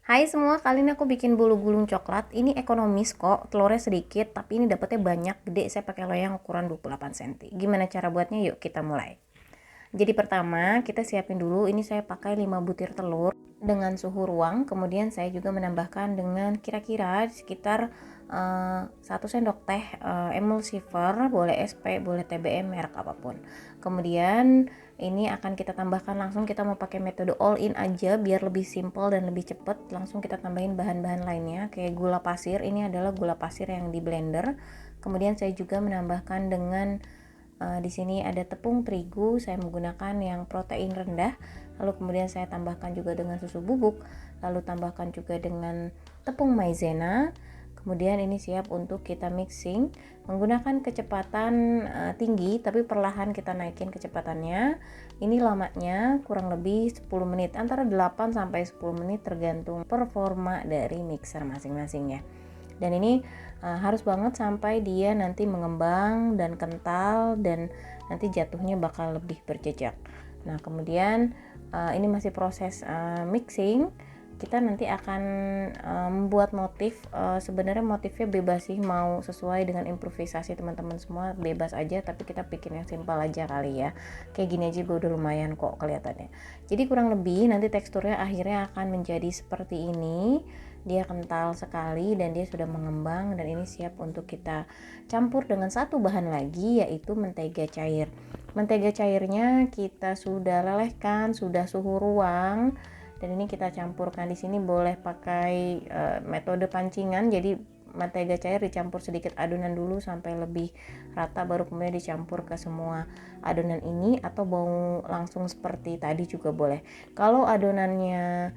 Hai semua, kali ini aku bikin bolu gulung coklat. Ini ekonomis kok, telurnya sedikit, tapi ini dapetnya banyak, gede. Saya pakai loyang ukuran 28 cm. Gimana cara buatnya? Yuk kita mulai. Jadi pertama, kita siapin dulu, ini saya pakai 5 butir telur dengan suhu ruang. Kemudian saya juga menambahkan dengan kira-kira sekitar 1 sendok teh emulsifier, boleh SP, boleh TBM, merek apapun. Kemudian ini akan kita tambahkan langsung, kita mau pakai metode all in aja biar lebih simple dan lebih cepet. Langsung kita tambahin bahan-bahan lainnya kayak gula pasir. Ini adalah gula pasir yang di blender. Kemudian saya juga menambahkan dengan di sini ada tepung terigu, saya menggunakan yang protein rendah. Lalu kemudian saya tambahkan juga dengan susu bubuk, lalu tambahkan juga dengan tepung maizena. Kemudian ini siap untuk kita mixing menggunakan kecepatan tinggi, tapi perlahan kita naikin kecepatannya. Ini lamanya kurang lebih 10 menit, antara 8 sampai 10 menit tergantung performa dari mixer masing-masing ya. Dan ini harus banget sampai dia nanti mengembang dan kental dan nanti jatuhnya bakal lebih berjejak. Nah kemudian ini masih proses mixing. Kita nanti akan membuat motif. Sebenarnya motifnya bebas sih, mau sesuai dengan improvisasi teman-teman semua bebas aja, tapi kita bikin yang simpel aja kali ya. Kayak gini aja gue udah lumayan kok kelihatannya. Jadi kurang lebih nanti teksturnya akhirnya akan menjadi seperti ini. Dia kental sekali dan dia sudah mengembang, dan ini siap untuk kita campur dengan satu bahan lagi, yaitu mentega cair. Mentega cairnya kita sudah lelehkan, sudah suhu ruang, dan ini kita campurkan. Di sini boleh pakai metode pancingan, jadi mentega cair dicampur sedikit adonan dulu sampai lebih rata, baru kemudian dicampur ke semua adonan ini, atau mau langsung seperti tadi juga boleh. Kalau adonannya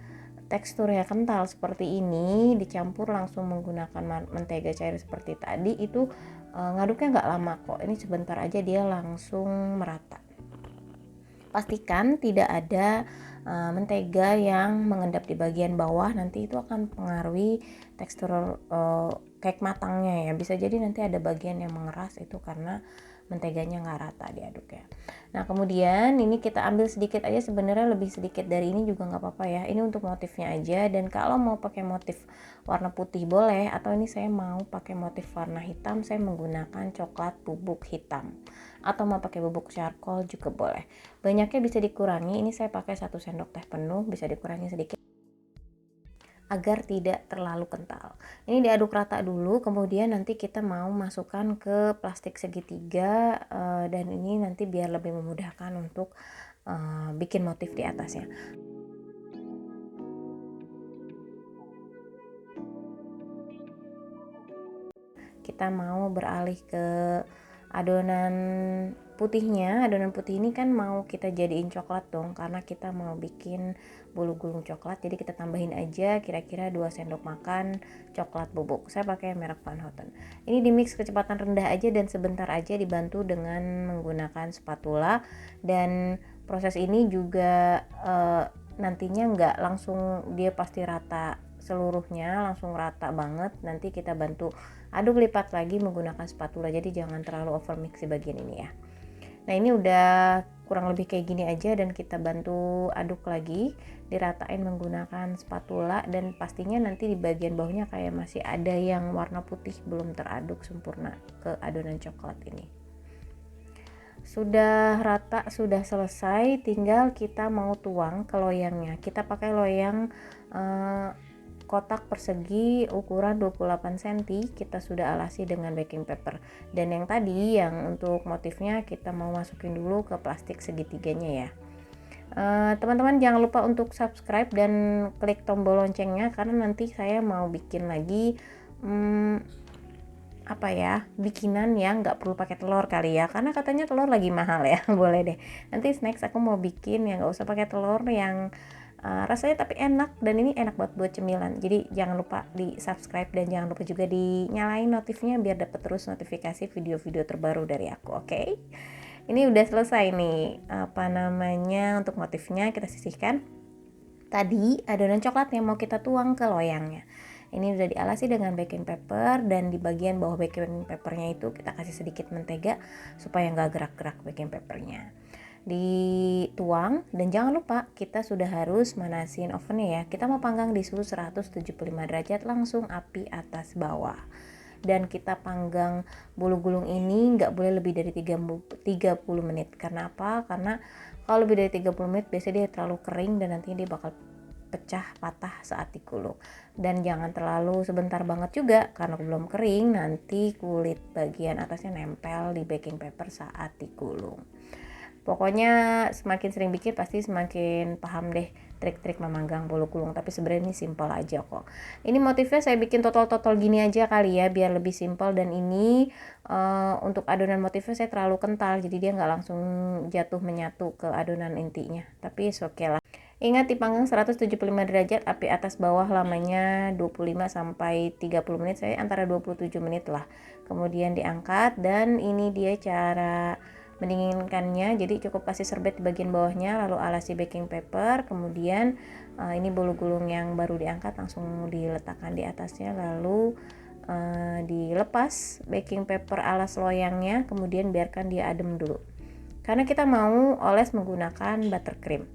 teksturnya kental seperti ini, dicampur langsung menggunakan mentega cair seperti tadi, itu ngaduknya nggak lama kok. Ini sebentar aja dia langsung merata. Pastikan tidak ada mentega yang mengendap di bagian bawah, nanti itu akan mempengaruhi tekstur cake matangnya ya. Bisa jadi nanti ada bagian yang mengeras, itu karena menteganya nggak rata diaduk ya. Nah kemudian ini kita ambil sedikit aja, sebenarnya lebih sedikit dari ini juga nggak apa-apa ya. Ini untuk motifnya aja, dan kalau mau pakai motif warna putih boleh, atau ini saya mau pakai motif warna hitam, saya menggunakan coklat bubuk hitam, atau mau pakai bubuk charcoal juga boleh. Banyaknya bisa dikurangi, ini saya pakai 1 sendok teh penuh, bisa dikurangi sedikit agar tidak terlalu kental. Ini diaduk rata dulu, kemudian nanti kita mau masukkan ke plastik segitiga, dan ini nanti biar lebih memudahkan untuk bikin motif di atasnya. Kita mau beralih ke adonan putihnya. Adonan putih ini kan mau kita jadiin coklat dong, karena kita mau bikin bolu gulung coklat. Jadi kita tambahin aja kira-kira 2 sendok makan coklat bubuk. Saya pakai merek Van Houten. Ini di mix kecepatan rendah aja dan sebentar aja, dibantu dengan menggunakan spatula. Dan proses ini juga nantinya nggak langsung dia pasti rata seluruhnya, langsung rata banget. Nanti kita bantu aduk lipat lagi menggunakan spatula, jadi jangan terlalu over mix di bagian ini ya. Nah ini udah kurang lebih kayak gini aja, dan kita bantu aduk lagi, diratain menggunakan spatula. Dan pastinya nanti di bagian bawahnya kayak masih ada yang warna putih belum teraduk sempurna ke adonan coklat ini. Sudah rata, sudah selesai, tinggal kita mau tuang ke loyangnya. Kita pakai loyang kotak persegi ukuran 28 cm, kita sudah alasi dengan baking paper. Dan yang tadi yang untuk motifnya kita mau masukin dulu ke plastik segitiganya ya. Teman-teman jangan lupa untuk subscribe dan klik tombol loncengnya, karena nanti saya mau bikin lagi bikinan yang nggak perlu pakai telur kali ya, karena katanya telur lagi mahal ya. Boleh deh, nanti next aku mau bikin yang nggak usah pakai telur, yang rasanya tapi enak, dan ini enak banget buat cemilan. Jadi jangan lupa di subscribe, dan jangan lupa juga dinyalain notifnya biar dapat terus notifikasi video-video terbaru dari aku. Oke? Ini udah selesai nih untuk motifnya. Kita sisihkan tadi adonan coklat yang mau kita tuang ke loyangnya. Ini udah dialasi dengan baking paper, dan di bagian bawah baking papernya itu kita kasih sedikit mentega supaya nggak gerak-gerak baking papernya. dituang, dan jangan lupa kita sudah harus manasin ovennya ya. Kita mau panggang di suhu 175 derajat langsung api atas bawah. Dan kita panggang bolu gulung ini nggak boleh lebih dari 30 menit. Karena apa? Karena kalau lebih dari 30 menit biasanya dia terlalu kering dan nantinya dia bakal pecah patah saat digulung. Dan jangan terlalu sebentar banget juga, karena belum kering nanti kulit bagian atasnya nempel di baking paper saat digulung. Pokoknya semakin sering bikin pasti semakin paham deh trik-trik memanggang bolu gulung. Tapi sebenarnya ini simpel aja kok. Ini motifnya saya bikin total gini aja kali ya, biar lebih simpel. Dan ini untuk adonan motifnya saya terlalu kental, jadi dia nggak langsung jatuh menyatu ke adonan intinya. Tapi oke lah. Ingat dipanggang 175 derajat api atas bawah, lamanya 25 sampai 30 menit. Saya antara 27 menit lah. Kemudian diangkat, dan ini dia cara mendinginkannya. Jadi cukup kasih serbet di bagian bawahnya, lalu alasi baking paper. Kemudian ini bolu gulung yang baru diangkat langsung diletakkan di atasnya, lalu dilepas baking paper alas loyangnya. Kemudian biarkan dia adem dulu, karena kita mau oles menggunakan buttercream.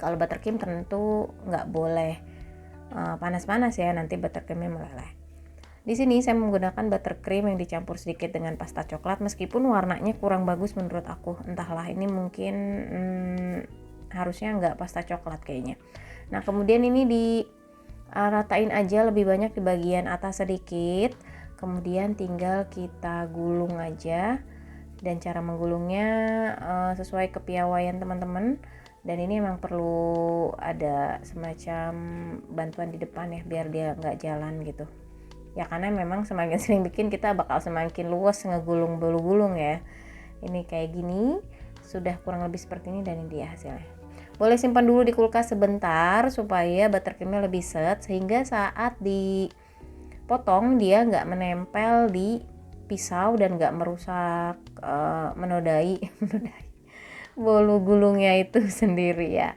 Kalau buttercream tentu nggak boleh panas-panas ya, nanti buttercreamnya meleleh. Di sini saya menggunakan buttercream yang dicampur sedikit dengan pasta coklat, meskipun warnanya kurang bagus menurut aku. Entahlah, ini mungkin harusnya nggak pasta coklat kayaknya. Nah, kemudian ini diratain aja lebih banyak di bagian atas sedikit. Kemudian tinggal kita gulung aja. Dan cara menggulungnya sesuai kepiawaian teman-teman. Dan ini memang perlu ada semacam bantuan di depan ya, biar dia nggak jalan gitu. Ya karena memang semakin sering bikin kita bakal semakin luas ngegulung bolu gulung ya. Ini kayak gini, sudah kurang lebih seperti ini, dan ini dia hasilnya. Boleh simpan dulu di kulkas sebentar supaya buttercreamnya lebih set, sehingga saat dipotong dia nggak menempel di pisau dan nggak merusak menodai bolu gulungnya itu sendiri ya.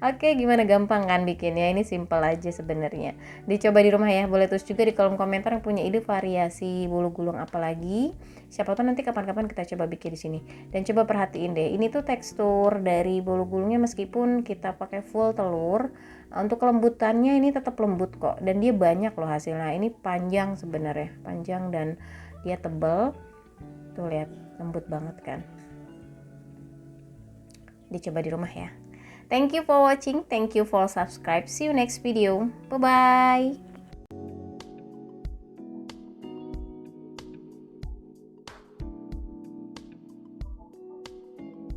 Oke, gimana, gampang kan bikinnya? Ini simple aja sebenarnya. Dicoba di rumah ya. Boleh tulis juga di kolom komentar yang punya ide variasi bolu gulung apa lagi. Siapa tahu nanti kapan-kapan kita coba bikin di sini. Dan coba perhatiin deh, ini tuh tekstur dari bolu gulungnya meskipun kita pakai full telur, untuk kelembutannya ini tetap lembut kok, dan dia banyak loh hasilnya. Ini panjang sebenarnya, panjang dan dia tebal. Tuh lihat, lembut banget kan. Dicoba di rumah ya. Thank you for watching, thank you for subscribe. See you next video. Bye bye.